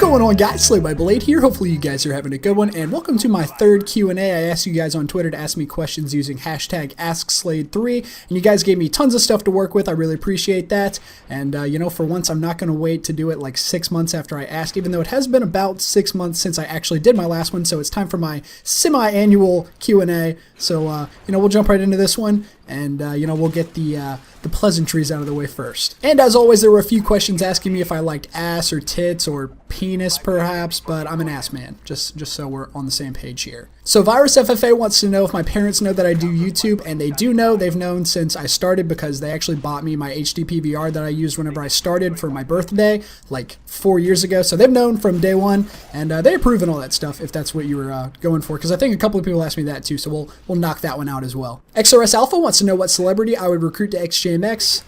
going on, guys? Slay by Blade here. Hopefully you guys are having a good one, and welcome to my third Q&A. I asked you guys on Twitter to ask me questions using hashtag AskSlade3, and you guys gave me tons of stuff to work with. I really appreciate that, and you know, for once I'm not going to wait to do it like 6 months after I asked, even though it has been about 6 months since I actually did my last one, so it's time for my semi-annual Q&A. So, you know, we'll jump right into this one, and, you know, we'll get the pleasantries out of the way first. And as always, there were a few questions asking me if I liked ass or tits or penis, perhaps, but I'm an ass man, just so we're on the same page here. So Virus FFA wants to know if my parents know that I do YouTube, and they do know. They've known since I started because they actually bought me my HD PVR that I used whenever I started for my birthday, like 4 years ago. So they've known from day one, and they approve and all that stuff, if that's what you were going for, because I think a couple of people asked me that too, so we'll knock that one out as well. XRS Alpha wants to know what celebrity I would recruit to XJMX.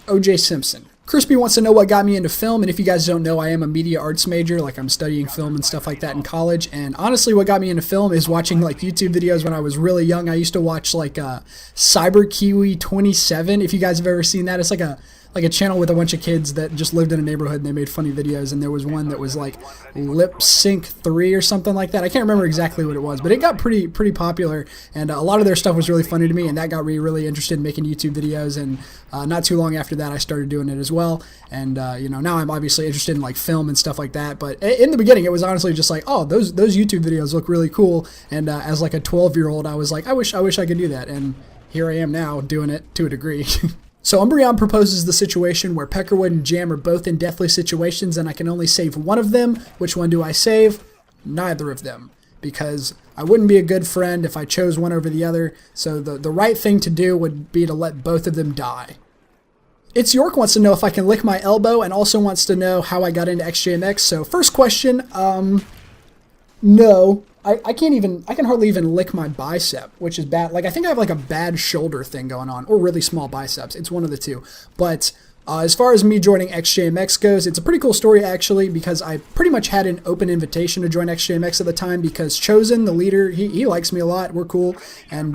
OJ Simpson. Crispy wants to know what got me into film, and if you guys don't know, I am a media arts major, like I'm studying film and stuff like that in college, and honestly what got me into film is watching like YouTube videos when I was really young. I used to watch like Cyber Kiwi 27, if you guys have ever seen that. It's like a channel with a bunch of kids that just lived in a neighborhood and they made funny videos, and there was one that was like Lip Sync 3 or something like that. I can't remember exactly what it was, but it got pretty popular, and a lot of their stuff was really funny to me, and that got me really interested in making YouTube videos, and not too long after that I started doing it as well, and you know, now I'm obviously interested in like film and stuff like that, but in the beginning it was honestly just like, oh, those YouTube videos look really cool, and as like a 12-year-old I was like, I wish I could do that, and here I am now doing it to a degree. So Umbreon proposes the situation where Peckerwood and Jamn are both in deathly situations and I can only save one of them. Which one do I save? Neither of them. Because I wouldn't be a good friend if I chose one over the other, so the right thing to do would be to let both of them die. It's York wants to know if I can lick my elbow, and also wants to know how I got into XJMX. So first question, no. I can hardly even lick my bicep, which is bad. Like, I think I have like a bad shoulder thing going on, or really small biceps. It's one of the two. But as far as me joining XJMX goes, it's a pretty cool story actually, because I pretty much had an open invitation to join XJMX at the time, because Chosen, the leader, he likes me a lot. We're cool. And,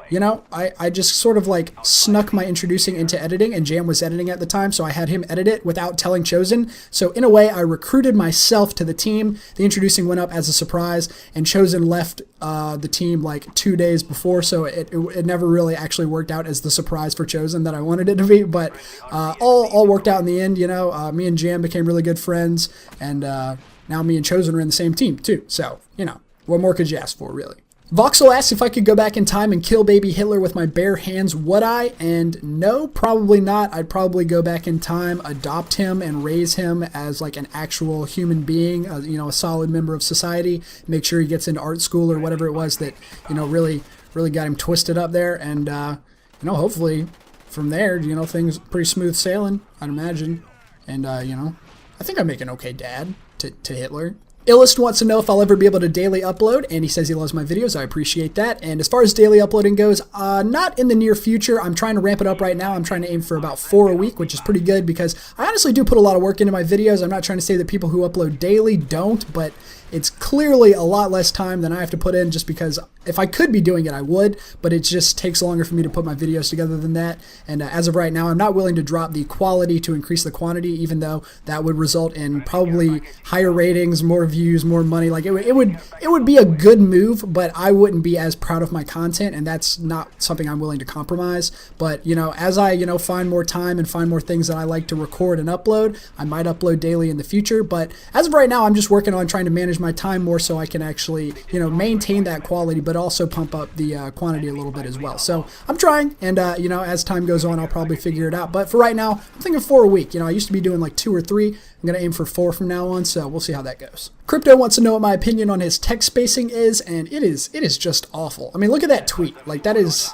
you know, I just sort of like snuck my introducing into editing, and Jamn was editing at the time, so I had him edit it without telling Chosen. So in a way, I recruited myself to the team. The introducing went up as a surprise, and Chosen left the team like 2 days before, so it never really actually worked out as the surprise for Chosen that I wanted it to be. But all worked out in the end, you know. Me and Jamn became really good friends, and now me and Chosen are in the same team too. So, you know, what more could you ask for, really? Voxel asks if I could go back in time and kill baby Hitler with my bare hands, would I? And no, probably not. I'd probably go back in time, adopt him, and raise him as like an actual human being, you know, a solid member of society, make sure he gets into art school or whatever it was that, you know, really got him twisted up there, and, you know, hopefully from there, you know, things pretty smooth sailing, I'd imagine, and, you know, I think I make an okay dad to Hitler. Illust wants to know if I'll ever be able to daily upload, and he says he loves my videos. I appreciate that. And as far as daily uploading goes, not in the near future. I'm trying to ramp it up right now. I'm trying to aim for about 4 a week, which is pretty good because I honestly do put a lot of work into my videos. I'm not trying to say that people who upload daily don't, but it's clearly a lot less time than I have to put in, just because if I could be doing it, I would, but it just takes longer for me to put my videos together than that. And as of right now, I'm not willing to drop the quality to increase the quantity, even though that would result in probably higher ratings, more views, more money. Like it would be a good move, but I wouldn't be as proud of my content, and that's not something I'm willing to compromise. But, you know, as I, you know, find more time and find more things that I like to record and upload, I might upload daily in the future. But as of right now, I'm just working on trying to manage my time more so I can actually, you know, maintain that quality, but also pump up the quantity a little bit as well. So I'm trying, and you know, as time goes on, I'll probably figure it out. But for right now, I'm thinking 4 a week. You know, I used to be doing like 2 or 3. I'm gonna aim for 4 from now on, so we'll see how that goes. Crypto wants to know what my opinion on his text spacing is, and it is just awful. I mean, look at that tweet. Like, that is,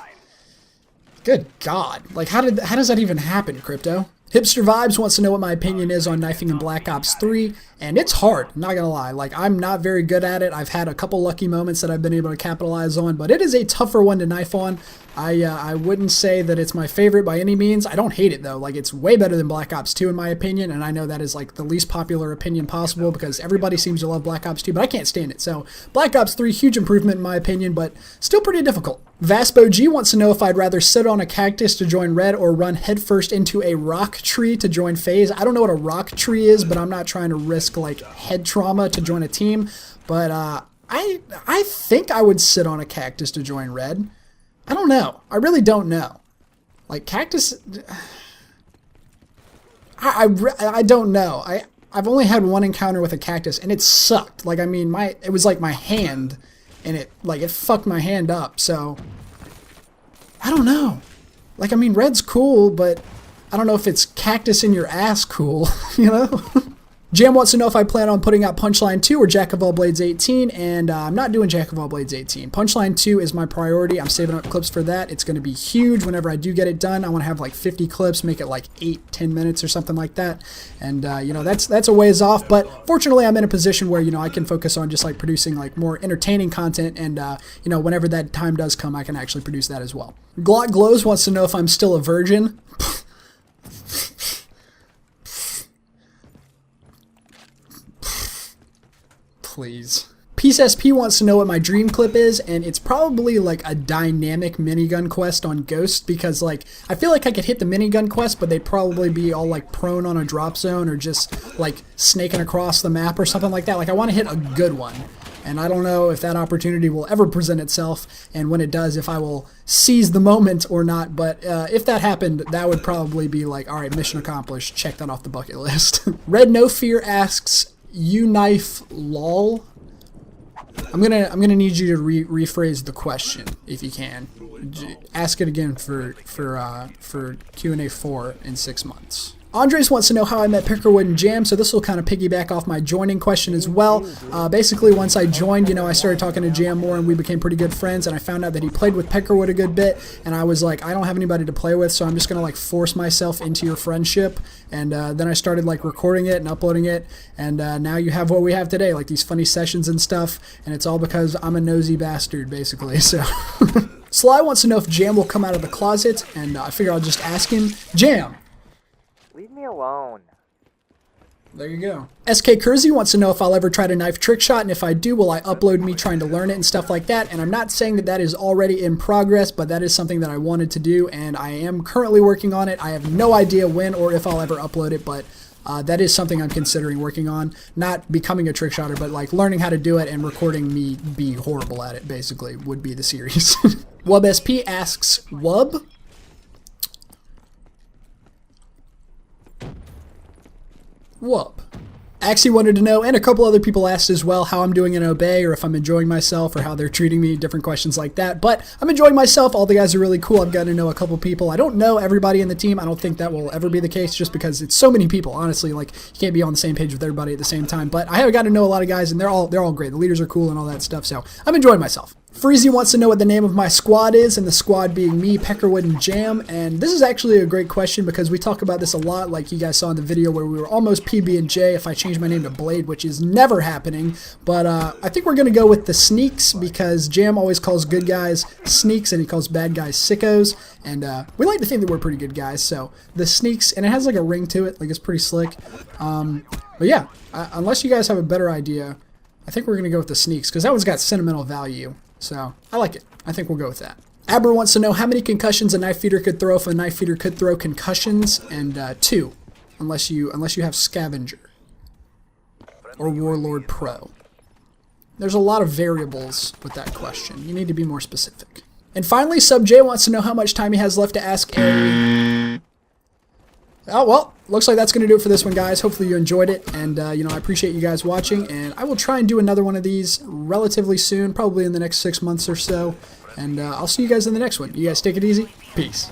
good God. Like, how does that even happen, Crypto? Hipster Vibes wants to know what my opinion is on knifing in Black Ops 3, and it's hard, not gonna lie. Like, I'm not very good at it. I've had a couple lucky moments that I've been able to capitalize on, but it is a tougher one to knife on. I wouldn't say that it's my favorite by any means. I don't hate it though. Like, it's way better than Black Ops 2 in my opinion, and I know that is like the least popular opinion possible because everybody seems to love Black Ops 2, but I can't stand it. So Black Ops 3, huge improvement in my opinion, but still pretty difficult. Vaspo G wants to know if I'd rather sit on a cactus to join red or run headfirst into a rock tree to join FaZe. I don't know what a rock tree is, but I'm not trying to risk like head trauma to join a team. But I think I would sit on a cactus to join red. I don't know. I really don't know. Like cactus, I don't know. I've only had one encounter with a cactus and it sucked. Like I mean, it was like my hand. And it fucked my hand up, so I don't know. Like, I mean, red's cool, but I don't know if it's cactus in your ass cool, you know? Jam wants to know if I plan on putting out Punchline 2 or Jack of All Blades 18, and I'm not doing Jack of All Blades 18. Punchline 2 is my priority. I'm saving up clips for that. It's going to be huge whenever I do get it done. I want to have like 50 clips, make it like 8-10 minutes or something like that. And, you know, that's a ways off, but fortunately I'm in a position where, you know, I can focus on just like producing like more entertaining content, and, you know, whenever that time does come, I can actually produce that as well. Glock Glows wants to know if I'm still a virgin. Please. Peace SP wants to know what my dream clip is, and it's probably like a dynamic minigun quest on Ghost, because like I feel like I could hit the minigun quest, but they'd probably be all like prone on a drop zone or just like snaking across the map or something like that. Like I want to hit a good one, and I don't know if that opportunity will ever present itself, and when it does, if I will seize the moment or not. But if that happened, that would probably be like, all right, mission accomplished, check that off the bucket list. Red No Fear asks, "You knife lol?" I'm gonna need you to rephrase the question if you can. Ask it again for Q&A 4 in 6 months. Andres wants to know how I met Pickerwood and Jamn, so this will kind of piggyback off my joining question as well. Basically, once I joined, you know, I started talking to Jamn more, and we became pretty good friends, and I found out that he played with Pickerwood a good bit, and I was like, I don't have anybody to play with, so I'm just going to, like, force myself into your friendship, and then I started, like, recording it and uploading it, and now you have what we have today, like these funny sessions and stuff, and it's all because I'm a nosy bastard, basically, so... Sly wants to know if Jamn will come out of the closet, and I figure I'll just ask him. Jamn! Leave me alone. There you go. SK Kersey wants to know if I'll ever try to knife trick shot, and if I do, will I upload me trying to learn it and stuff like that. And I'm not saying that that is already in progress, but that is something that I wanted to do, and I am currently working on it. I have no idea when or if I'll ever upload it, but that is something I'm considering working on. Not becoming a trick shotter, but like learning how to do it and recording me be horrible at it, basically, would be the series. WubSP asks, Wub? Whoop. Axie wanted to know, and a couple other people asked as well, how I'm doing in Obey, or if I'm enjoying myself, or how they're treating me, different questions like that. But I'm enjoying myself. All the guys are really cool. I've gotten to know a couple people. I don't know everybody in the team. I don't think that will ever be the case, just because it's so many people, honestly. Like, you can't be on the same page with everybody at the same time. But I have gotten to know a lot of guys, and they're all great. The leaders are cool and all that stuff, so I'm enjoying myself. Freezy wants to know what the name of my squad is, and the squad being me, Peckerwood, and Jamn. And this is actually a great question, because we talk about this a lot, like you guys saw in the video where we were almost PB&J if I changed my name to Blade, which is never happening. But I think we're going to go with the Sneaks, because Jamn always calls good guys Sneaks, and he calls bad guys Sickos. And we like to think that we're pretty good guys, so the Sneaks, and it has like a ring to it, like it's pretty slick. But yeah, unless you guys have a better idea, I think we're going to go with the Sneaks, because that one's got sentimental value. So, I like it. I think we'll go with that. Aber wants to know how many concussions a knife feeder could throw if a knife feeder could throw concussions, and 2, unless you have Scavenger or Warlord Pro. There's a lot of variables with that question. You need to be more specific. And finally, Sub J wants to know how much time he has left to ask a... Oh, well, looks like that's going to do it for this one, guys. Hopefully you enjoyed it, and, you know, I appreciate you guys watching, and I will try and do another one of these relatively soon, probably in the next 6 months or so, and I'll see you guys in the next one. You guys take it easy. Peace.